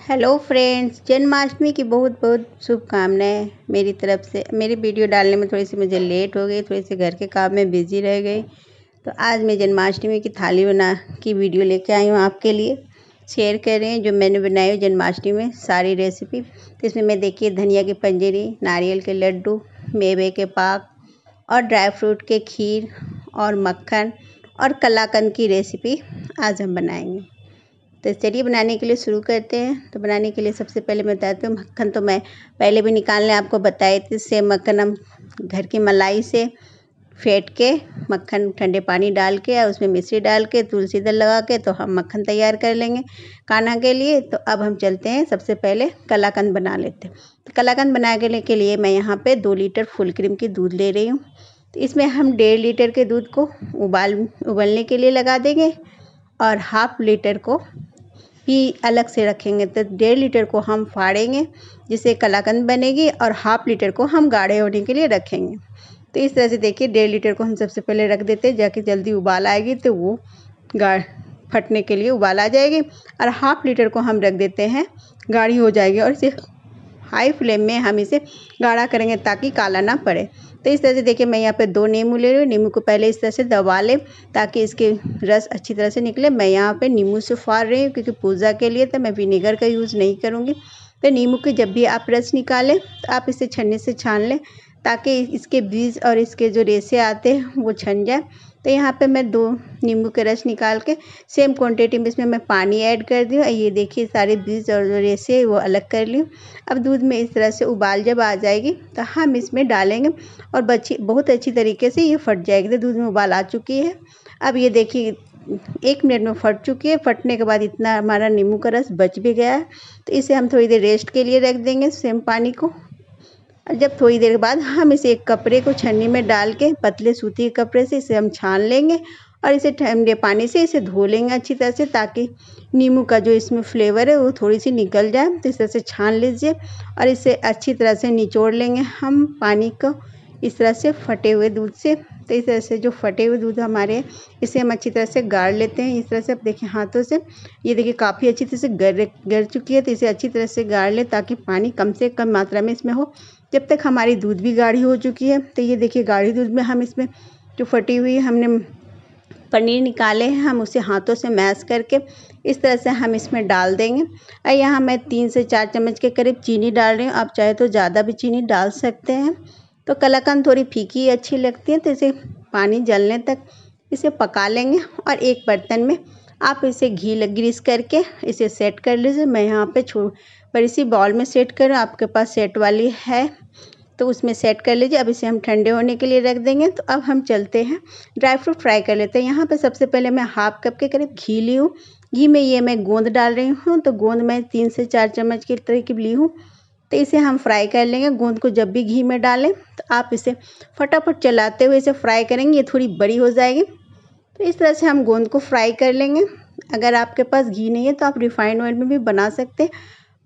Hello friends, Janmashtami की बहुत बहुत शुभकामनाएं मेरी तरफ से। मेरी वीडियो डालने में थोड़ी सी मुझे लेट हो गई, थोड़ी सी घर के काम में बिजी रह गई। तो आज मैं जन्माष्टमी की थाली बना की वीडियो लेके आई हूँ आपके लिए। शेयर कर रही हूँ जो मैंने बनाई हूँ जन्माष्टमी में सारी रेसिपी। तो इसमें मैं देखिए धनिया की पंजरी, नारियल के लड्डू, मेवे के पाक और ड्राई फ्रूट के खीर और मक्खन और कलाकंद की रेसिपी आज हम बनाएंगे। तो चलिए बनाने के लिए शुरू करते हैं। तो बनाने के लिए सबसे पहले मैं बताती हूँ, मक्खन तो मैं पहले भी निकालने आपको बताई थी। इससे मक्खन हम घर की मलाई से फेंट के मक्खन ठंडे पानी डाल के और उसमें मिश्री डाल के तुलसी दल लगा के तो हम मक्खन तैयार कर लेंगे खाना के लिए। तो अब हम चलते हैं, सबसे पहले कलाकंद बना लेते हैं। तो कलाकंद बनाने के लिए मैं यहाँ पे 2 लीटर फुल क्रीम की दूध ले रही हूँ। तो इसमें हम 1.5 लीटर के दूध को उबलने के लिए लगा देंगे और 1/2 लीटर को भी अलग से रखेंगे। तो 1.5 लीटर को हम फाड़ेंगे जिससे कलाकंद बनेगी और 1/2 लीटर को हम गाढ़े होने के लिए रखेंगे। तो इस तरह से देखिए 1.5 लीटर को हम सबसे पहले रख देते हैं, जाके जल्दी उबाल आएगी तो वो फटने के लिए उबाल आ जाएगी। और 1/2 लीटर को हम रख देते हैं, गाढ़ी हो जाएगी और इसे हाई फ्लेम में हम इसे गाढ़ा करेंगे ताकि काला ना पड़े। तो इस तरह से देखिए मैं यहाँ पे 2 नींबू ले रही हूँ। नींबू को पहले इस तरह से दबा लें ताकि इसके रस अच्छी तरह से निकले। मैं यहाँ पे नींबू से फाड़ रही हूँ क्योंकि पूजा के लिए तो मैं विनेगर का यूज़ नहीं करूँगी। तो नींबू के जब भी आप रस निकालें तो आप इसे छन्नी से छान लें ताकि इसके बीज और इसके जो रेशे आते हैं वो छन जाए। तो यहाँ पे मैं 2 नींबू के रस निकाल के सेम क्वांटिटी में इसमें मैं पानी ऐड कर दी हूँ। ये देखिए सारे बीज और जो रेशे वो अलग कर ली हूँ। अब दूध में इस तरह से उबाल जब आ जाएगी तो हम इसमें डालेंगे और बहुत अच्छी तरीके से ये फट जाएगी। तो दूध में उबाल आ चुकी है। अब ये देखिए 1 मिनट में फट चुकी है। फटने के बाद इतना हमारा नींबू का रस बच भी गया है। तो इसे हम थोड़ी देर रेस्ट के लिए रख देंगे सेम पानी को। और जब थोड़ी देर बाद हम इसे एक कपड़े को छन्नी में डाल के पतले सूती कपड़े से इसे हम छान लेंगे और इसे ठंडे पानी से इसे धो लेंगे अच्छी तरह से ताकि नींबू का जो इसमें फ्लेवर है वो थोड़ी सी निकल जाए। तो इस तरह से छान लीजिए और इसे अच्छी तरह से निचोड़ लेंगे हम पानी को इस तरह से फटे हुए दूध से। तो इस तरह से जो फटे हुए दूध हमारे इसे हम अच्छी तरह से गाड़ लेते हैं इस तरह से। अब देखिए हाथों से ये देखिए काफ़ी अच्छी तरह से गल चुकी है। तो इसे अच्छी तरह से गाड़ ले ताकि पानी कम से कम मात्रा में इसमें हो। जब तक हमारी दूध भी गाढ़ी हो चुकी है तो ये देखिए गाढ़ी दूध में हम इसमें जो फटी हुई हमने पनीर निकाले हैं हम उसे हाथों से मैश करके इस तरह से हम इसमें डाल देंगे। और यहाँ मैं 3 से 4 चम्मच के करीब चीनी डाल रही हूँ। आप चाहे तो ज़्यादा भी चीनी डाल सकते हैं। तो कलाकंद थोड़ी फीकी अच्छी लगती है। तो इसे पानी जलने तक इसे पका लेंगे और एक बर्तन में आप इसे घी ग्रीस करके इसे सेट कर लीजिए। मैं यहाँ पे बड़ी सी बाउल में सेट कर रही हूँ। आपके पास सेट वाली है तो उसमें सेट कर लीजिए। अब इसे हम ठंडे होने के लिए रख देंगे। तो अब हम चलते हैं ड्राई फ्रूट फ्राई कर लेते हैं। यहाँ पे सबसे पहले मैं 1/2 कप के करीब घी ली हूँ। घी में ये मैं गोंद डाल रही हूँ। तो गोंद मैं 3 से 4 चम्मच की तरह की ली हूँ। तो इसे हम फ्राई कर लेंगे। गोंद को जब भी घी में डालें तो आप इसे फटाफट चलाते हुए इसे फ्राई करेंगे, ये थोड़ी बड़ी हो जाएगी। तो इस तरह से हम गोंद को फ्राई कर लेंगे। अगर आपके पास घी नहीं है तो आप रिफाइंड ऑयल में भी बना सकते हैं,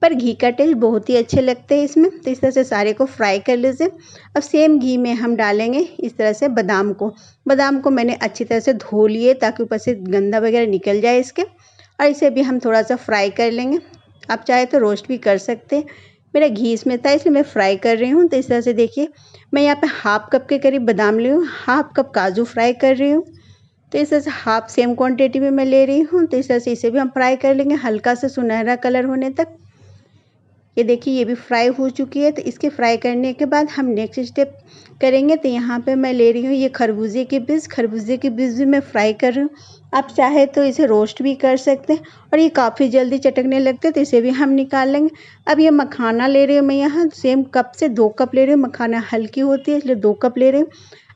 पर घी का टेस्ट बहुत ही अच्छे लगते हैं इसमें। तो इस तरह से सारे को फ्राई कर लीजिए। अब सेम घी में हम डालेंगे इस तरह से बादाम को मैंने अच्छी तरह से धो लिए ताकि ऊपर से गंदा वगैरह निकल जाए इसके। और इसे भी हम थोड़ा सा फ्राई कर लेंगे। आप चाहे तो रोस्ट भी कर सकते हैं। मेरा घी इसमें था इसलिए मैं फ्राई कर रही हूँ। तो इस तरह से देखिए मैं यहाँ पे 1/2 कप के करीब बादाम ली हूँ, 1/2 कप काजू फ्राई कर रही हूँ। तो इस तरह से 1/2 सेम क्वांटिटी में मैं ले रही हूँ। तो इस तरह से इसे भी हम फ्राई कर लेंगे हल्का सा सुनहरा कलर होने तक। ये देखिए ये भी फ्राई हो चुकी है। तो इसके फ्राई करने के बाद हम नेक्स्ट स्टेप करेंगे। तो यहाँ पे मैं ले रही हूँ ये खरबूजे के बीज भी मैं फ्राई कर रही हूँ। आप चाहे तो इसे रोस्ट भी कर सकते हैं और ये काफ़ी जल्दी चटकने लगते हैं। तो इसे भी हम निकाल लेंगे। अब ये मखाना ले रही हूँ मैं यहाँ सेम कप से 2 कप ले रही हूँ। मखाना हल्की होती है इसलिए 2 कप ले रही हूँ।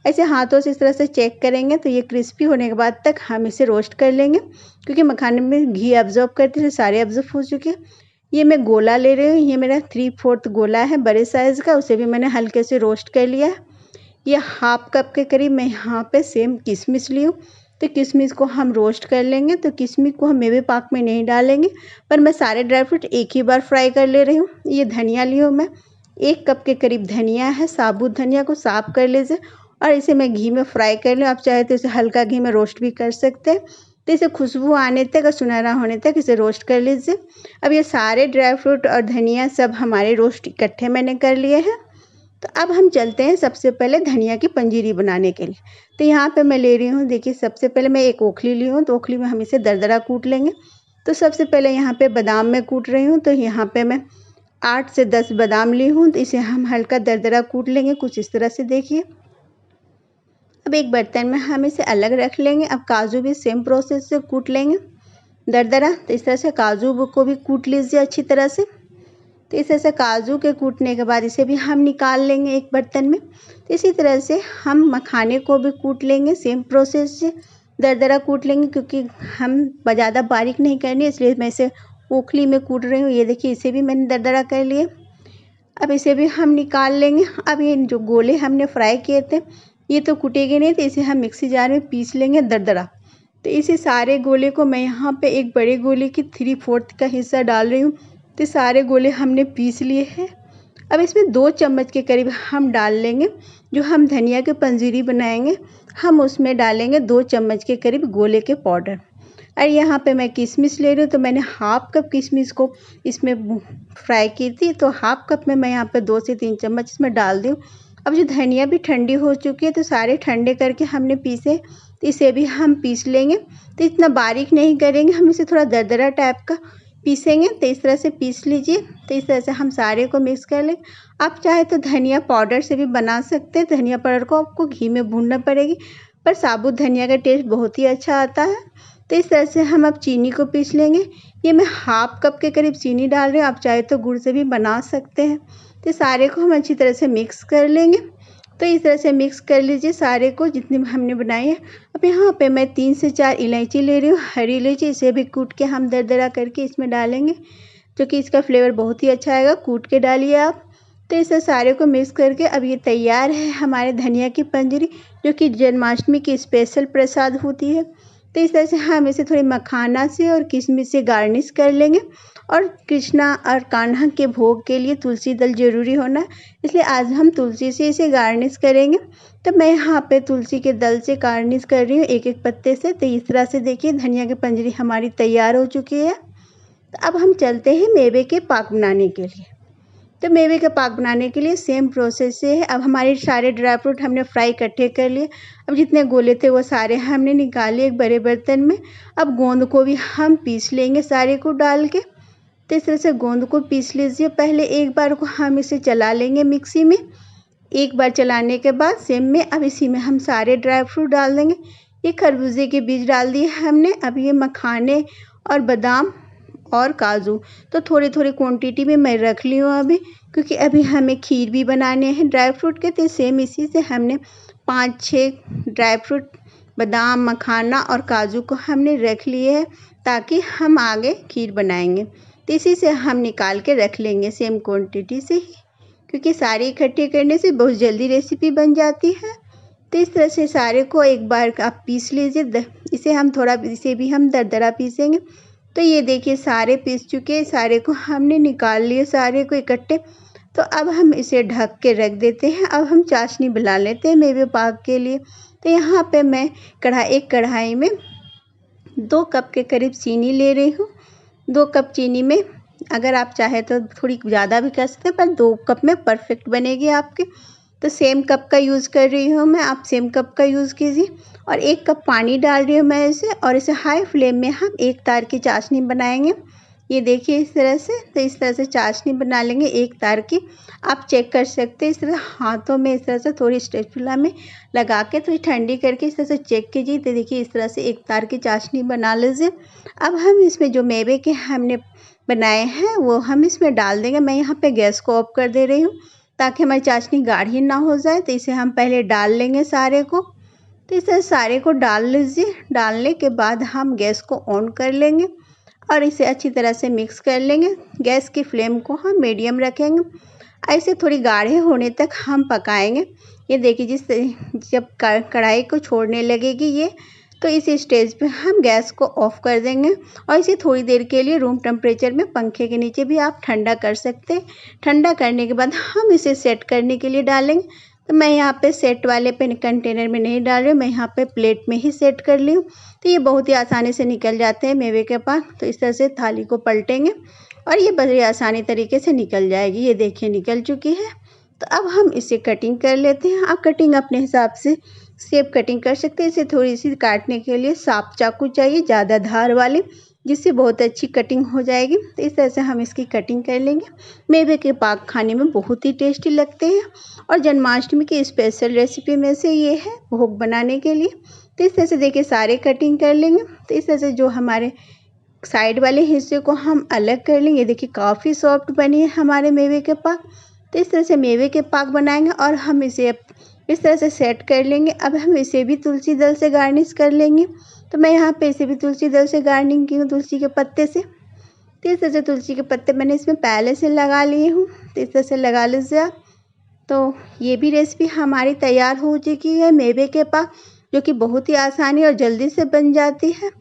ऐसे हाथों से इस तरह से चेक करेंगे तो ये क्रिस्पी होने के बाद तक हम इसे रोस्ट कर लेंगे क्योंकि मखाने में घी एब्जॉर्ब करते हैं। सारे एब्जॉर्ब हो चुके हैं। ये मैं गोला ले रही हूँ, ये मेरा 3/4 गोला है बड़े साइज़ का, उसे भी मैंने हल्के से रोस्ट कर लिया है। ये 1/2 कप के करीब मैं यहाँ पे सेम किशमिश ली हूँ। तो किशमिश को हम रोस्ट कर लेंगे। तो किशमिश को हम मेवे पाक में नहीं डालेंगे, पर मैं सारे ड्राई फ्रूट एक ही बार फ्राई कर ले रही हूँ। ये धनिया ली हूँ मैं, 1 कप के करीब धनिया है। साबुत धनिया को साफ़ कर लीजिए और इसे मैं घी में फ्राई कर लूँ। आप चाहे तो इसे हल्का घी में रोस्ट भी कर सकते हैं। तो इसे खुशबू आने तक और सुनहरा होने तक इसे रोस्ट कर लीजिए। अब ये सारे ड्राई फ्रूट और धनिया सब हमारे रोस्ट इकट्ठे मैंने कर लिए हैं। तो अब हम चलते हैं सबसे पहले धनिया की पंजीरी बनाने के लिए। तो यहाँ पे मैं ले रही हूँ, देखिए सबसे पहले मैं एक ओखली ली हूँ, तो ओखली में हम इसे दरदरा कूट लेंगे। तो सबसे पहले यहाँ पे बादाम में कूट रही हूँ, तो यहाँ पे मैं 8 से 10 बादाम ली हूँ, तो इसे हम हल्का दरदरा कूट लेंगे, कुछ इस तरह से देखिए। अब एक बर्तन में हम इसे अलग रख लेंगे। अब काजू भी सेम प्रोसेस से कूट लेंगे दरदरा। तो इस तरह से काजू को भी कूट लीजिए अच्छी तरह से। तो इस तरह से काजू के कूटने के बाद इसे भी हम निकाल लेंगे एक बर्तन में। तो इसी तरह से हम मखाने को भी कूट लेंगे, सेम प्रोसेस से दरदरा कूट लेंगे, क्योंकि हम ज़्यादा बारीक नहीं करनी, इसलिए मैं इसे ओखली में कूट रही हूँ। ये देखिए इसे भी मैंने दरदरा कर लिया। अब इसे भी हम निकाल लेंगे। अब ये जो गोले हमने फ्राई किए थे ये तो कूटेंगे नहीं, तो इसे हम मिक्सी जार में पीस लेंगे दरदरा। तो इसे सारे गोले को मैं यहाँ पे एक बड़े गोले की 3/4 का हिस्सा डाल रही हूँ। तो सारे गोले हमने पीस लिए हैं। अब इसमें 2 चम्मच के करीब हम डाल लेंगे, जो हम धनिया के पंजीरी बनाएंगे हम उसमें डालेंगे 2 चम्मच के करीब गोले के पाउडर। और यहाँ पे मैं किशमिश ले रही हूँ, तो मैंने हाफ कप किशमिश को इसमें फ्राई की थी, तो हाफ कप में मैं यहाँ पे 2 से 3 चम्मच इसमें डाल दी हूँ। अब जो धनिया भी ठंडी हो चुकी है, तो सारे ठंडे करके हमने पीसे, तो इसे भी हम पीस लेंगे। तो इतना बारीक नहीं करेंगे, हम इसे थोड़ा दरदरा टाइप का पीसेंगे। तो इस तरह से पीस लीजिए। तो इस तरह से हम सारे को मिक्स कर लें। आप चाहे तो धनिया पाउडर से भी बना सकते हैं। धनिया पाउडर को आपको घी में भूनना पड़ेगी, पर साबुत धनिया का टेस्ट बहुत ही अच्छा आता है। तो इस तरह से हम अब चीनी को पीस लेंगे। ये मैं हाफ कप के करीब चीनी डाल रही हूँ, आप चाहे तो गुड़ से भी बना सकते हैं। तो सारे को हम अच्छी तरह से मिक्स कर लेंगे। तो इस तरह से मिक्स कर लीजिए सारे को जितने हमने बनाए हैं। अब यहाँ पे मैं 3 से 4 इलायची ले रही हूँ, हरी इलायची। इसे भी कूट के हम दरदरा करके इसमें डालेंगे, जो कि इसका फ्लेवर बहुत ही अच्छा आएगा। कूट के डालिए आप। तो इसे सारे को मिक्स करके अब ये तैयार है हमारे धनिया की पंजीरी, जो कि जन्माष्टमी की स्पेशल प्रसाद होती है। तो इस तरह से हम इसे थोड़ी मखाना से और किशमिश से गार्निश कर लेंगे। और कृष्णा और कान्हा के भोग के लिए तुलसी दल ज़रूरी होना है, इसलिए आज हम तुलसी से इसे गार्निश करेंगे। तो मैं यहाँ पे तुलसी के दल से गार्निश कर रही हूँ एक एक पत्ते से। तो इस तरह से देखिए धनिया की पंजीरी हमारी तैयार हो चुकी है। तो अब हम चलते हैं मेवे के पाक बनाने के लिए। तो मेवे का पाक बनाने के लिए सेम प्रोसेस से है। अब हमारे सारे ड्राई फ्रूट हमने फ्राई इकट्ठे कर लिए। अब जितने गोले थे वो सारे हमने निकाल लिए एक बड़े बर्तन में। अब गोंद को भी हम पीस लेंगे सारे को डाल के। तो इस तरह से गोंद को पीस लीजिए। पहले एक बार को हम इसे चला लेंगे मिक्सी में। एक बार चलाने के बाद सेम में अब इसी में हम सारे ड्राई फ्रूट डाल देंगे। ये खरबूजे के बीज डाल दिए हमने। अब ये मखाने और बादाम और काजू तो थोड़ी थोड़ी क्वांटिटी में मैं रख ली हूँ अभी, क्योंकि अभी हमें खीर भी बनाने हैं ड्राई फ्रूट के। तो सेम इसी से हमने 5-6 ड्राई फ्रूट बादाम मखाना और काजू को हमने रख लिए हैं, ताकि हम आगे खीर बनाएंगे। तो इसी से हम निकाल के रख लेंगे सेम क्वांटिटी से ही, क्योंकि सारे इकट्ठे करने से बहुत जल्दी रेसिपी बन जाती है। तो इस तरह से सारे को एक बार आप पीस लीजिए। इसे भी हम दरदरा पीसेंगे। तो ये देखिए सारे पीस चुके, सारे को हमने निकाल लिए सारे को इकट्ठे। तो अब हम इसे ढक के रख देते हैं। अब हम चाशनी बना लेते हैं मेवे पाक के लिए। तो यहाँ पे मैं एक कढ़ाई में 2 कप के करीब चीनी ले रही हूँ। 2 कप चीनी में अगर आप चाहे तो थोड़ी ज़्यादा भी कर सकते हैं, पर 2 कप में परफेक्ट बनेगी आपके। तो सेम कप का यूज़ कर रही हूँ मैं, आप सेम कप का यूज़ कीजिए। और 1 कप पानी डाल रही हूँ मैं इसे, और इसे हाई फ्लेम में हम 1 तार की चाशनी बनाएंगे। ये देखिए इस तरह से। तो इस तरह से चाशनी बना लेंगे 1 तार की। आप चेक कर सकते हैं इस तरह हाथों में इस तरह से थोड़ी स्पैचुला में लगा के थोड़ी ठंडी करके इस तरह से चेक कीजिए। तो देखिए इस तरह से 1 तार की चाशनी बना लीजिए। अब हम इसमें जो मेवे के हमने बनाए हैं वो हम इसमें डाल देंगे। मैं यहाँ पे गैस को ऑफ कर दे रही हूँ, ताकि हमारी चाशनी गाढ़ी ना हो जाए। तो इसे हम पहले डाल लेंगे सारे को। तो इस तरह सारे को डाल लीजिए। डालने के बाद हम गैस को ऑन कर लेंगे और इसे अच्छी तरह से मिक्स कर लेंगे। गैस की फ्लेम को हम मीडियम रखेंगे। ऐसे थोड़ी गाढ़े होने तक हम पकाएंगे। ये देखिए जब कढ़ाई को छोड़ने लगेगी ये, तो इस स्टेज पे हम गैस को ऑफ कर देंगे और इसे थोड़ी देर के लिए रूम टेम्परेचर में पंखे के नीचे भी आप ठंडा कर सकते हैं। ठंडा करने के बाद हम इसे सेट करने के लिए डालेंगे। तो मैं यहाँ पे सेट वाले पे कंटेनर में नहीं डाल रही हूँ, मैं यहाँ पे प्लेट में ही सेट कर ली हूँ। तो ये बहुत ही आसानी से निकल जाते हैं मेवे के पाक। तो इस तरह से थाली को पलटेंगे और ये बड़ी आसानी तरीके से निकल जाएगी। ये देखिए निकल चुकी है। तो अब हम इसे कटिंग कर लेते हैं। आप कटिंग अपने हिसाब से शेप कटिंग कर सकते हैं। इसे थोड़ी सी काटने के लिए साफ चाकू चाहिए, ज़्यादा धार वाले, जिससे बहुत अच्छी कटिंग हो जाएगी। तो इस तरह से हम इसकी कटिंग कर लेंगे। मेवे के पाक खाने में बहुत ही टेस्टी लगते हैं और जन्माष्टमी की स्पेशल रेसिपी में से ये है भोग बनाने के लिए। तो इस तरह से देखिए सारे कटिंग कर लेंगे। तो इस तरह से जो हमारे साइड वाले हिस्से को हम अलग कर लेंगे। देखिए काफ़ी सॉफ्ट बनी है हमारे मेवे के पाक। तो इस तरह से मेवे के पाक बनाएंगे और हम इसे इस तरह से सेट कर लेंगे। अब हम इसे भी तुलसी दल से गार्निश कर लेंगे। तो मैं यहाँ पे इसे भी तुलसी दल से गार्निश की हूँ, तुलसी के पत्ते से। तो इस तरह से तुलसी के पत्ते मैंने इसमें पहले से लगा लिए हूँ। तो इस तरह से लगा लीजिए आप। तो ये भी रेसिपी हमारी तैयार हो चुकी है मेवे के पाक, जो कि बहुत ही आसानी और जल्दी से बन जाती है।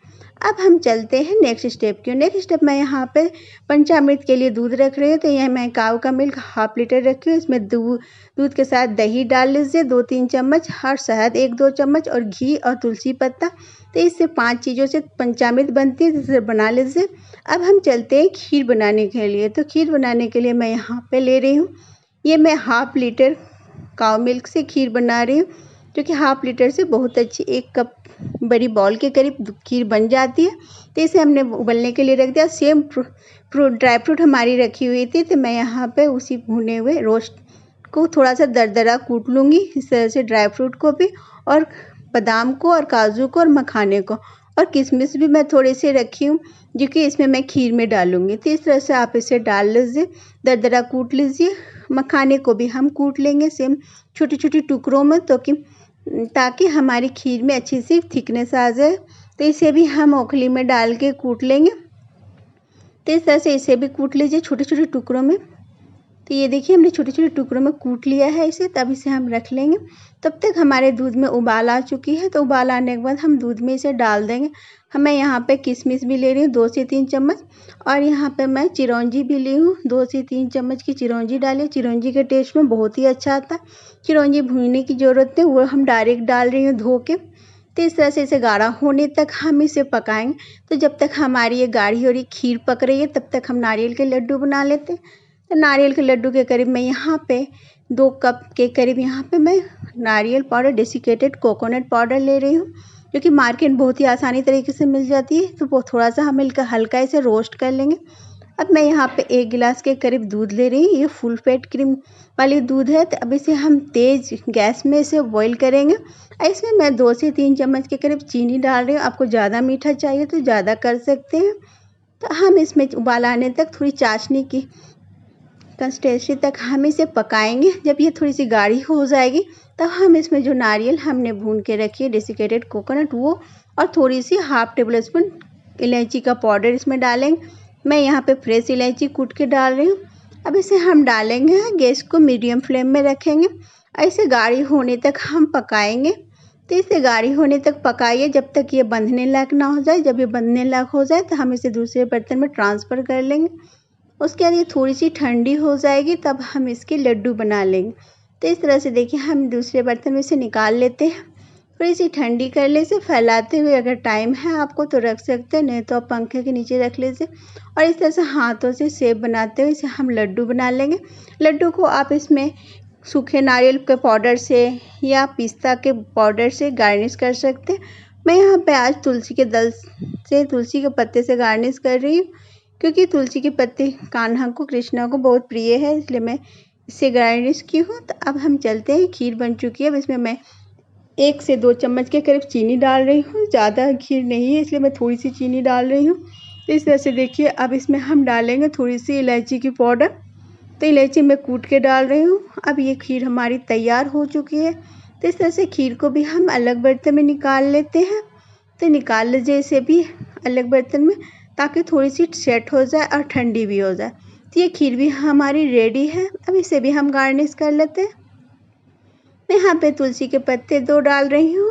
अब हम चलते हैं नेक्स्ट स्टेप की। नेक्स्ट स्टेप मैं यहाँ पे पंचामृत के लिए दूध रख रही हूँ। तो यह मैं काऊ का मिल्क 1/2 लीटर रखी हूँ। इसमें दूध के साथ दही डाल लीजिए 2-3 चम्मच और शहद 1-2 चम्मच और घी और तुलसी पत्ता। तो इससे 5 चीज़ों से पंचामृत बनती है, जिसे बना लीजिए। अब हम चलते हैं खीर बनाने के लिए। तो खीर बनाने के लिए मैं यहाँ पे ले रही हूँ, ये मैं 1/2 लीटर काऊ मिल्क से खीर बना रही हूँ, जो कि 1/2 लीटर से बहुत अच्छी 1 कप बड़ी बॉल के करीब खीर बन जाती है। तो इसे हमने उबलने के लिए रख दिया। सेम ड्राई फ्रूट हमारी रखी हुई थी। तो मैं यहाँ पे उसी भुने हुए रोस्ट को थोड़ा सा दरदरा कूट लूँगी, इस तरह से ड्राई फ्रूट को भी, और बादाम को और काजू को और मखाने को, और किशमिश भी मैं थोड़ी सी रखी हूँ, जो कि इसमें मैं खीर में डालूँगी। तो इस तरह से आप इसे डाल लीजिए, दरदरा कूट लीजिए। मखाने को भी हम कूट लेंगे सेम छोटे छोटे टुकड़ों में, ताकि हमारी खीर में अच्छी सी थिकनेस आ जाए। तो इसे भी हम ओखली में डाल के कूट लेंगे। तो इस तरह से इसे भी कूट लीजिए छोटे छोटे टुकड़ों में। तो ये देखिए हमने छोटे छोटे टुकड़ों में कूट लिया है इसे। तब इसे हम रख लेंगे। तब तक हमारे दूध में उबाल आ चुकी है। तो उबाल आने के बाद हम दूध में इसे डाल देंगे। मैं यहाँ पे किशमिश भी ले रही हूँ 2 से 3 चम्मच, और यहाँ पे मैं चिरौंजी भी ली हूँ 2 से 3 चम्मच की चिरौंजी डाली। चिरौंजी के टेस्ट में बहुत ही अच्छा आता है। चिरौंजी भूनने की ज़रूरत नहीं, वो हम डायरेक्ट डाल रही हूँ धो के। तो इस तरह से इसे गाढ़ा होने तक हम इसे पकाएंगे। तो जब तक हमारी ये गाढ़ी और खीर पक रही है, तब तक हम नारियल के लड्डू बना लेते हैं। तो नारियल के लड्डू के करीब मैं यहाँ पे 2 कप के करीब यहाँ पे मैं नारियल पाउडर, डेसिकेटेड कोकोनट पाउडर ले रही हूँ, जो कि मार्केट में बहुत ही आसानी तरीके से मिल जाती है। तो वो थोड़ा सा हम हल्का इसे रोस्ट कर लेंगे। अब मैं यहाँ पे 1 गिलास के करीब दूध ले रही हूँ। ये फुल फैट क्रीम वाली दूध है। तो अब इसे हम तेज़ गैस में इसे बॉईल करेंगे। इसमें मैं 2 से 3 चम्मच के करीब चीनी डाल रही हूँ। आपको ज़्यादा मीठा चाहिए तो ज़्यादा कर सकते हैं। तो हम इसमें उबाल आने तक थोड़ी चाशनी की कंसिस्टेंसी तक हम इसे पकाएंगे। जब ये थोड़ी सी गाढ़ी हो जाएगी, तब हम इसमें जो नारियल हमने भून के रखी है, डेसिकेटेड कोकोनट, वो और थोड़ी सी 1/2 टेबल स्पून इलायची का पाउडर इसमें डालेंगे। मैं यहाँ पे फ्रेश इलायची कूट के डाल रही हूँ। अब इसे हम डालेंगे, गैस को मीडियम फ्लेम में रखेंगे। ऐसे गाढ़ी होने तक हम पकाएंगे। तो इसे गाढ़ी होने तक पकाइए जब तक ये बंधने लायक ना हो जाए। जब ये बंधने लायक हो जाए तो हम इसे दूसरे बर्तन में ट्रांसफ़र कर लेंगे। उसके बाद ये थोड़ी सी ठंडी हो जाएगी, तब हम इसके लड्डू बना लेंगे। तो इस तरह से देखिए हम दूसरे बर्तन में से निकाल लेते हैं। थोड़ी सी ठंडी कर ले, इसे फैलाते हुए, अगर टाइम है आपको तो रख सकते हैं, नहीं तो आप पंखे के नीचे रख लीजिए। और इस तरह से हाथों से शेप बनाते हुए इसे हम लड्डू बना लेंगे। लड्डू को आप इसमें सूखे नारियल के पाउडर से या पिस्ता के पाउडर से गार्निश कर सकते हैं। मैं यहाँ पे आज तुलसी के पत्ते से गार्निश कर रही हूँ, क्योंकि तुलसी के पत्ते कान्हा को, कृष्णा को बहुत प्रिय है, इसलिए मैं इससे गार्निश की हूँ। तो अब हम चलते हैं। खीर बन चुकी है। अब इसमें मैं 1 से 2 चम्मच के करीब चीनी डाल रही हूँ। ज़्यादा खीर नहीं है, इसलिए मैं थोड़ी सी चीनी डाल रही हूँ। तो इस तरह से देखिए अब इसमें हम डालेंगे थोड़ी सी इलायची की पाउडर। तो इलायची मैं कूट के डाल रही हूँ। अब ये खीर हमारी तैयार हो चुकी है। तो इस तरह से खीर को भी हम अलग बर्तन में निकाल लेते हैं। तो निकाल लीजिए इसे भी अलग बर्तन में, ताकि थोड़ी सी सेट हो जाए और ठंडी भी हो जाए। तो ये खीर भी हमारी रेडी है। अब इसे भी हम गार्निश कर लेते हैं। मैं यहाँ पे तुलसी के पत्ते 2 डाल रही हूँ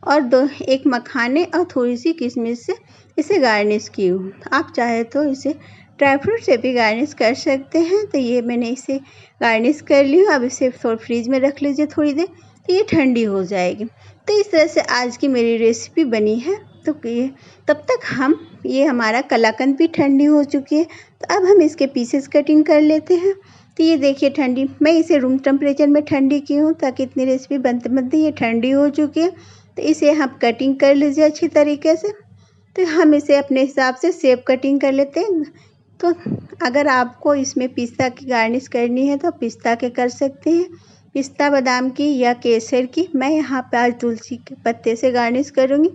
और 1 मखाने और थोड़ी सी किशमिश से इसे गार्निश की हूँ। आप चाहे तो इसे ड्राई फ्रूट से भी गार्निश कर सकते हैं। तो ये मैंने इसे गार्निश कर ली हूँ। अब इसे थोड़ा फ्रीज में रख लीजिए थोड़ी देर, तो ये ठंडी हो जाएगी। तो इस तरह से आज की मेरी रेसिपी बनी है। तो ये तब तक ये हमारा कलाकंद भी ठंडी हो चुकी है। तो अब हम इसके पीसेस कटिंग कर लेते हैं। तो ये देखिए ठंडी, मैं इसे रूम टेम्परेचर में ठंडी की हूँ ताकि इतनी रेसिपी बनते बनते ये ठंडी हो चुकी है। तो इसे हम कटिंग कर लीजिए अच्छी तरीके से। तो हम इसे अपने हिसाब से शेप कटिंग कर लेते हैं। तो अगर आपको इसमें पिस्ता की गार्निश करनी है तो पिस्ता के कर सकते हैं, पिस्ता बादाम की या केसर की। मैं यहाँ पे आज तुलसी के पत्ते से गार्निश करूँगी।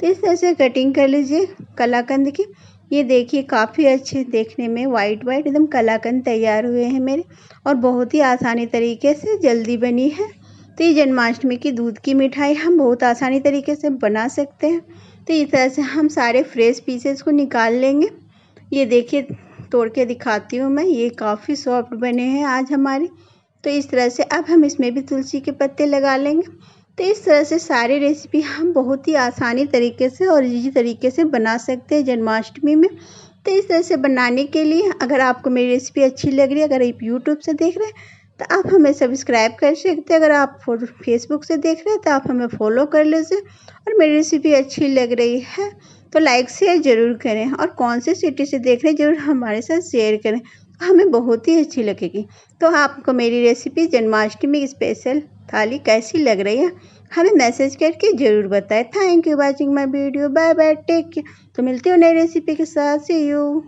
तो इस तरह से कटिंग कर लीजिए कलाकंद की। ये देखिए काफ़ी अच्छे देखने में वाइट एकदम कलाकंद तैयार हुए हैं मेरे, और बहुत ही आसानी तरीके से जल्दी बनी है। तो ये जन्माष्टमी की दूध की मिठाई हम बहुत आसानी तरीके से बना सकते हैं। तो इस तरह से हम सारे फ्रेश पीसेस को निकाल लेंगे। ये देखिए तोड़ के दिखाती हूँ मैं, ये काफ़ी सॉफ्ट बने हैं आज हमारे। तो इस तरह से अब हम इसमें भी तुलसी के पत्ते लगा लेंगे। तो इस तरह से सारी रेसिपी हम बहुत ही आसानी तरीके से और इजी तरीके से बना सकते हैं जन्माष्टमी में। तो इस तरह से बनाने के लिए अगर आपको मेरी रेसिपी अच्छी लग रही है, अगर आप यूट्यूब से देख रहे हैं तो आप हमें सब्सक्राइब कर सकते हैं। अगर आप फेसबुक से देख रहे हैं तो आप हमें फॉलो कर लीजिए। और मेरी रेसिपी अच्छी लग रही है तो लाइक शेयर ज़रूर करें, और कौन सी सिटी से देख रहे हैं ज़रूर हमारे साथ शेयर करें, हमें बहुत ही अच्छी लगेगी। तो आपको मेरी रेसिपी जन्माष्टमी स्पेशल थाली कैसी लग रही है हमें मैसेज करके ज़रूर बताएं। Thank you watching my video. Bye bye, take care. तो मिलते हो नई रेसिपी के साथ। See you.